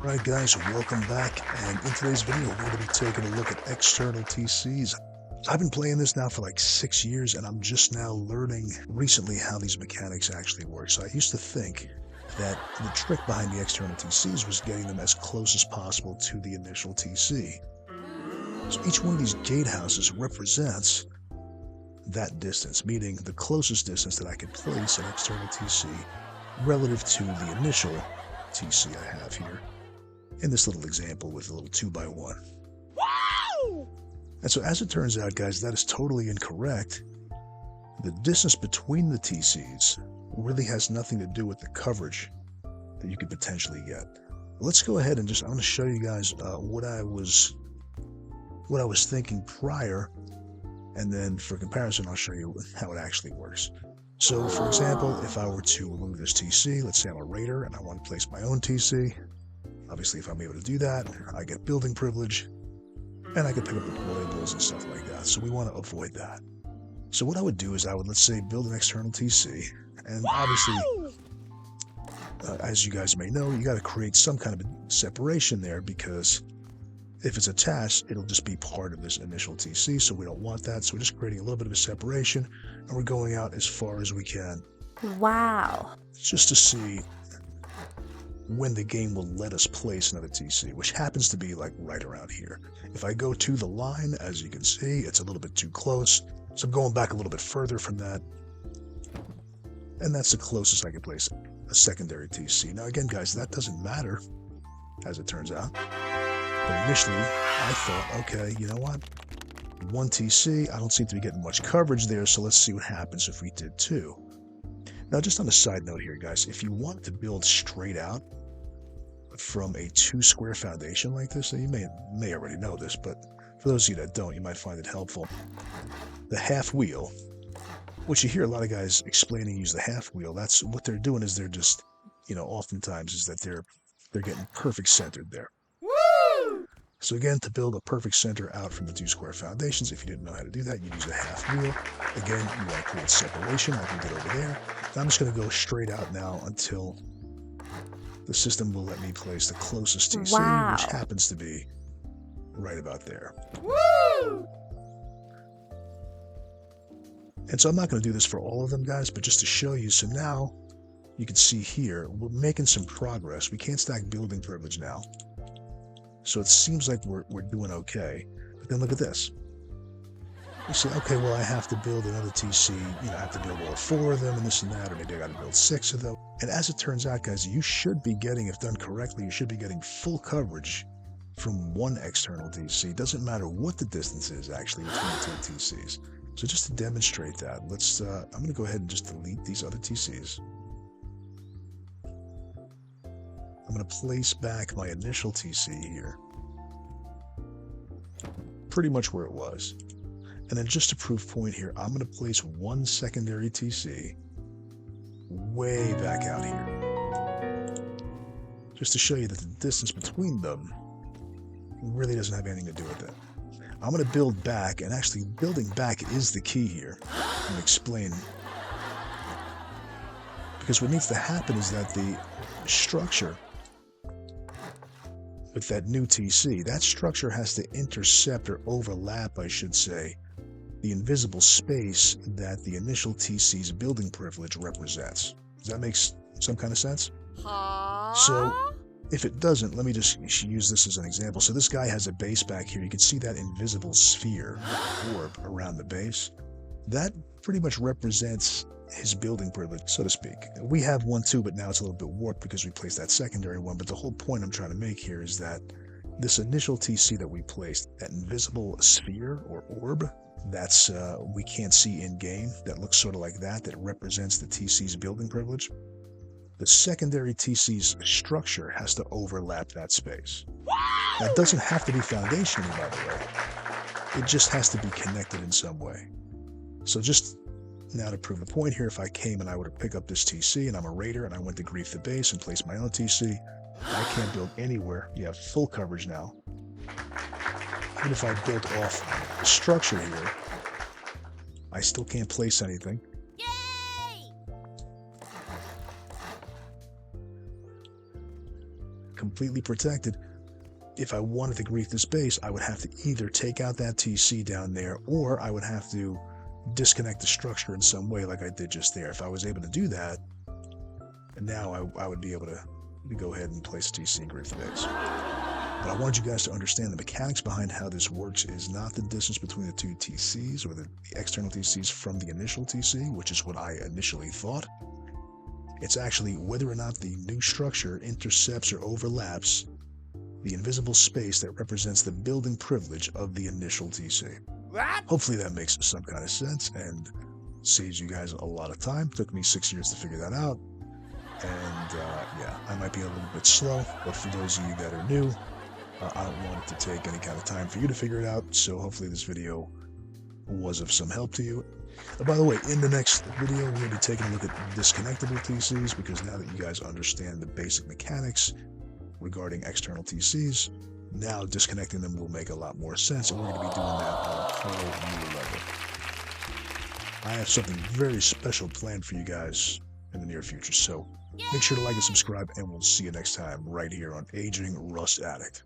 Alright guys, welcome back, and in today's video we're going to be taking a look at external TCs. I've been playing this now for like 6 years, and I'm just now learning recently how these mechanics actually work. So I used to think that the trick behind the external TCs was getting them as close as possible to the initial TC. So each one of these gatehouses represents that distance, meaning the closest distance that I could place an external TC relative to the initial TC I have here. In this little example with a little 2x1. Wow! And so as it turns out, guys, that is totally incorrect. The distance between the TCs really has nothing to do with the coverage that you could potentially get. Let's go ahead and I'm going to show you guys what I was thinking prior, and then for comparison, I'll show you how it actually works. So, for example, if I were to remove this TC, let's say I'm a raider and I want to place my own TC. Obviously, if I'm able to do that, I get building privilege, and I can pick up deployables and stuff like that. So we want to avoid that. So what I would do is I would, let's say, build an external TC, and obviously, as you guys may know, you got to create some kind of a separation there, because if it's attached, it'll just be part of this initial TC, so we don't want that. So we're just creating a little bit of a separation, and we're going out as far as we can. Wow. Just to see when the game will let us place another TC, which happens to be like right around here. If I go to the line, as you can see, it's a little bit too close, so I'm going back a little bit further from that, and that's the closest I can place a secondary TC. Now again, guys, that doesn't matter, as it turns out, but initially I thought, okay, you know what, one TC, I don't seem to be getting much coverage there, so let's see what happens if we did two. Now, just on a side note here, guys, if you want to build straight out from a 2-square foundation like this, and you may already know this, but for those of you that don't, you might find it helpful. The half wheel, which you hear a lot of guys explaining, use the half wheel. That's what they're doing, is they're just, oftentimes is that they're getting perfect centered there. Woo! So again, to build a perfect center out from the 2-square foundations, if you didn't know how to do that, you use a half wheel. Again, you want to create separation like we did over there. And I'm just going to go straight out now until the system will let me place the closest TC, Wow. which happens to be right about there. Woo! And so I'm not going to do this for all of them, guys, but just to show you. So now you can see here, we're making some progress. We can't stack building privilege now. So it seems like we're doing okay. But then look at this. You say, okay, well, I have to build another TC, I have to build all 4 of them and this and that, or maybe I got to build 6 of them. And as it turns out, guys, you should be getting, if done correctly, you should be getting full coverage from one external TC. It doesn't matter what the distance is, actually, between the 2 TCs. So just to demonstrate that, I'm going to go ahead and just delete these other TCs. I'm going to place back my initial TC here, pretty much where it was. And then just to prove point here, I'm going to place one secondary TC way back out here, just to show you that the distance between them really doesn't have anything to do with it. I'm going to build back, and actually building back is the key here. I'm going to explain. Because what needs to happen is that the structure with that new TC, that structure has to intercept or overlap, I should say, the invisible space that the initial TC's building privilege represents. Does that make some kind of sense? So if it doesn't, let me just use this as an example. So this guy has a base back here. You can see that invisible sphere, orb, around the base. That pretty much represents his building privilege, so to speak. We have one too, but now it's a little bit warped because we placed that secondary one. But the whole point I'm trying to make here is that this initial TC that we placed, that invisible sphere or orb, that's we can't see in game, that looks sort of like that represents the TC's building privilege. The secondary TC's structure has to overlap that space. That doesn't have to be foundational, by the way. It just has to be connected in some way. So just now to prove the point here, if I came and I were to pick up this TC and I'm a raider and I went to grief the base and place my own TC, I can't build anywhere. You have full coverage now. Even if I built off the structure here, I still can't place anything. completely protected. If I wanted to grief the space, I would have to either take out that TC down there, or I would have to disconnect the structure in some way like I did just there. If I was able to do that, now I would be able to go ahead and place a TC and grief the base. But I want you guys to understand the mechanics behind how this works is not the distance between the two TCs or the external TCs from the initial TC, which is what I initially thought. It's actually whether or not the new structure intercepts or overlaps the invisible space that represents the building privilege of the initial TC. Hopefully that makes some kind of sense and saves you guys a lot of time. Took me 6 years to figure that out. And yeah, I might be a little bit slow, but for those of you that are new, I don't want it to take any kind of time for you to figure it out, so hopefully this video was of some help to you. By the way, in the next video, we're going to be taking a look at disconnectable TCs, because now that you guys understand the basic mechanics regarding external TCs, now disconnecting them will make a lot more sense, and we're going to be doing that on a whole new level. I have something very special planned for you guys in the near future, so make sure to like and subscribe, and we'll see you next time right here on Aging Rust Addict.